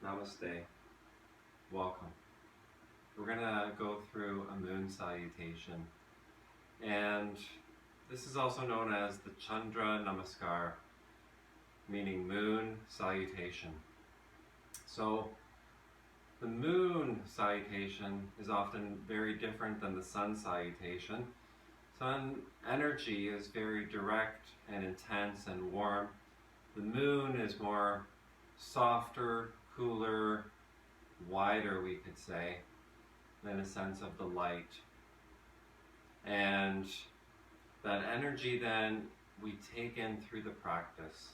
Namaste. Welcome. We're going to go through a moon salutation. And this is also known as the Chandra Namaskar, meaning moon salutation. So the moon salutation is often very different than the sun salutation. Sun energy is very direct and intense and warm. The moon is more softer, cooler, wider, we could say, in a sense of the light. And that energy then we take in through the practice.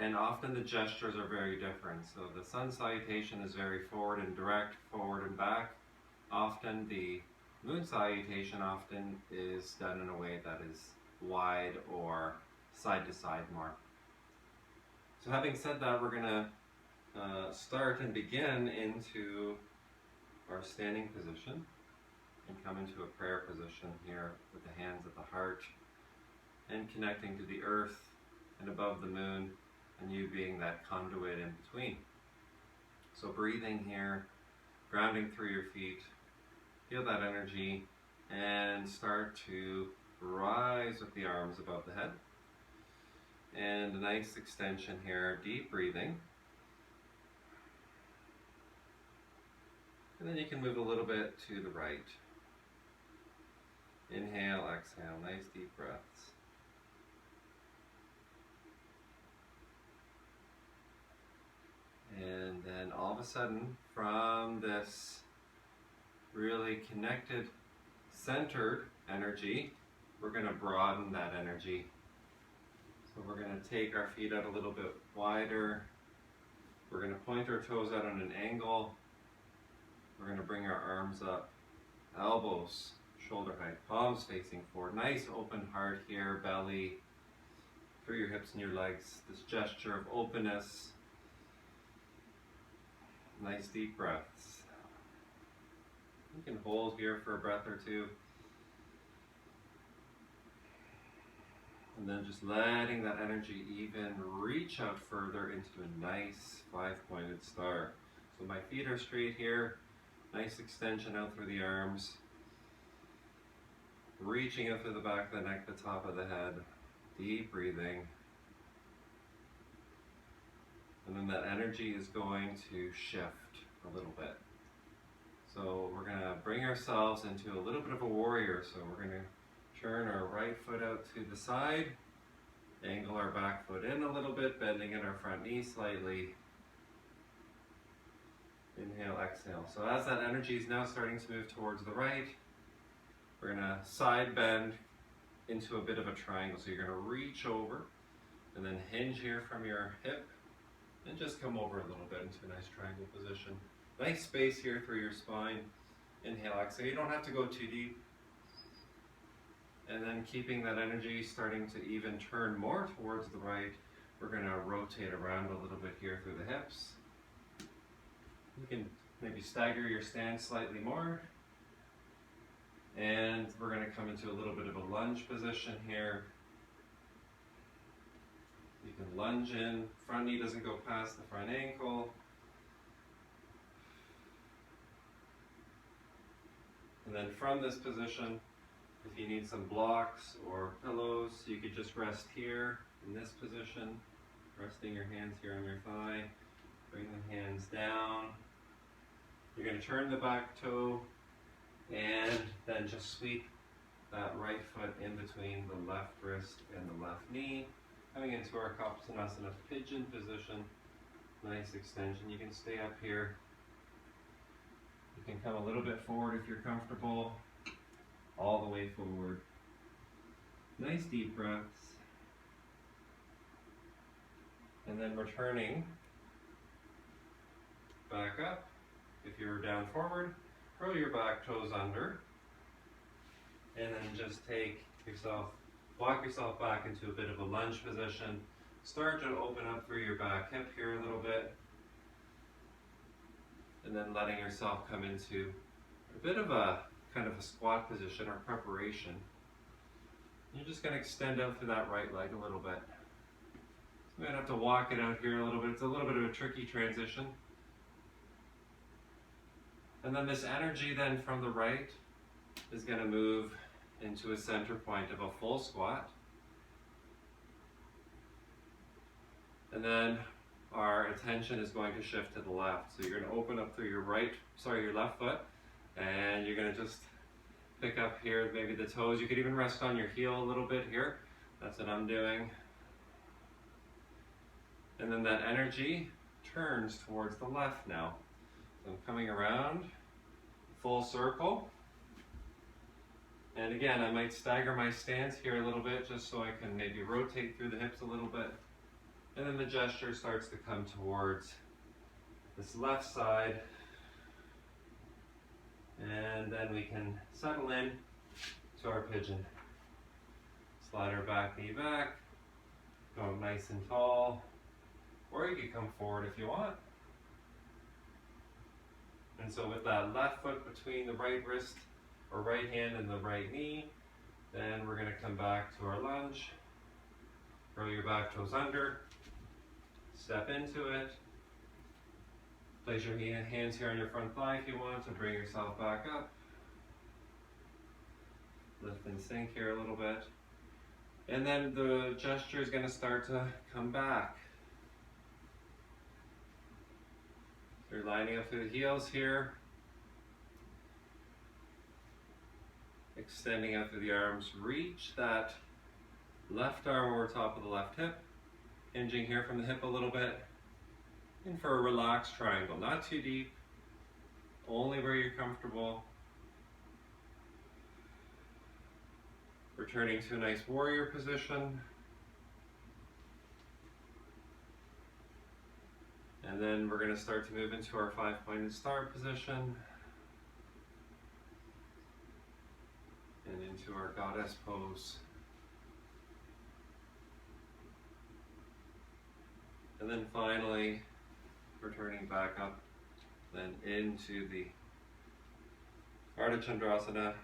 And often the gestures are very different. So the sun salutation is very forward and direct, forward and back. Often the moon salutation is done in a way that is wide or side to side more. So having said that, we're going to start and begin into our standing position and come into a prayer position here with the hands at the heart and connecting to the earth and above the moon, and you being that conduit in between. So breathing here, grounding through your feet, feel that energy and start to rise with the arms above the head. And a nice extension here, deep breathing. And then you can move a little bit to the right. Inhale, exhale, nice deep breaths. And then all of a sudden, from this really connected, centered energy, we're going to broaden that energy. So we're going to take our feet out a little bit wider. We're going to point our toes out on an angle. We're going to bring our arms up, elbows, shoulder height, palms facing forward. Nice open heart here, belly, through your hips and your legs. This gesture of openness. Nice deep breaths. You can hold here for a breath or two. And then just letting that energy even reach out further into a nice 5-pointed star. So my feet are straight here. Nice extension out through the arms. Reaching out through the back of the neck, the top of the head. Deep breathing. And then that energy is going to shift a little bit. So we're going to bring ourselves into a little bit of a warrior. So we're going to turn our right foot out to the side, angle our back foot in a little bit, bending in our front knee slightly. Inhale, exhale. So as that energy is now starting to move towards the right, we're going to side bend into a bit of a triangle. So you're going to reach over and then hinge here from your hip and just come over a little bit into a nice triangle position. Nice space here through your spine. Inhale, exhale. You don't have to go too deep. And then keeping that energy starting to even turn more towards the right, we're going to rotate around a little bit here through the hips. You can maybe stagger your stance slightly more. And we're going to come into a little bit of a lunge position here. You can lunge in, front knee doesn't go past the front ankle. And then from this position, if you need some blocks or pillows, you could just rest here in this position, resting your hands here on your thigh. Bring the hands down. You're going to turn the back toe and then just sweep that right foot in between the left wrist and the left knee. Coming into our Kapsanasana pigeon position. Nice extension. You can stay up here. You can come a little bit forward if you're comfortable. All the way forward. Nice deep breaths. And then returning back up. If you're down forward, curl your back toes under. And then just walk yourself back into a bit of a lunge position. Start to open up through your back hip here a little bit. And then letting yourself come into a bit of a kind of a squat position or preparation. You're just going to extend out through that right leg a little bit. I'm going to have to walk it out here a little bit. It's a little bit of a tricky transition. And then this energy then from the right is going to move into a center point of a full squat. And then our attention is going to shift to the left. So you're going to open up through your left foot, and you're going to just pick up here, maybe the toes. You could even rest on your heel a little bit here. That's what I'm doing. And then that energy turns towards the left now. So I'm coming around, full circle. And again, I might stagger my stance here a little bit just so I can maybe rotate through the hips a little bit. And then the gesture starts to come towards this left side. And then we can settle in to our pigeon. Slide our back knee back, go nice and tall. Or you can come forward if you want. And so with that left foot between the right wrist or right hand and the right knee, then we're going to come back to our lunge. Curl your back toes under. Step into it. Place your hands here on your front thigh if you want to bring yourself back up. Lift and sink here a little bit. And then the gesture is going to start to come back. You're lining up through the heels here. Extending out through the arms. Reach that left arm over top of the left hip. Hinging here from the hip a little bit. And for a relaxed triangle. Not too deep. Only where you're comfortable. Returning to a nice warrior position. And then we're going to start to move into our 5-pointed star position. And into our goddess pose. And then finally, returning back up, then into the Ardha Chandrasana.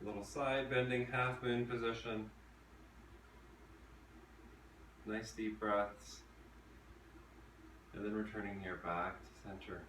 Little side bending half moon position. Nice deep breaths. And then returning here back to center.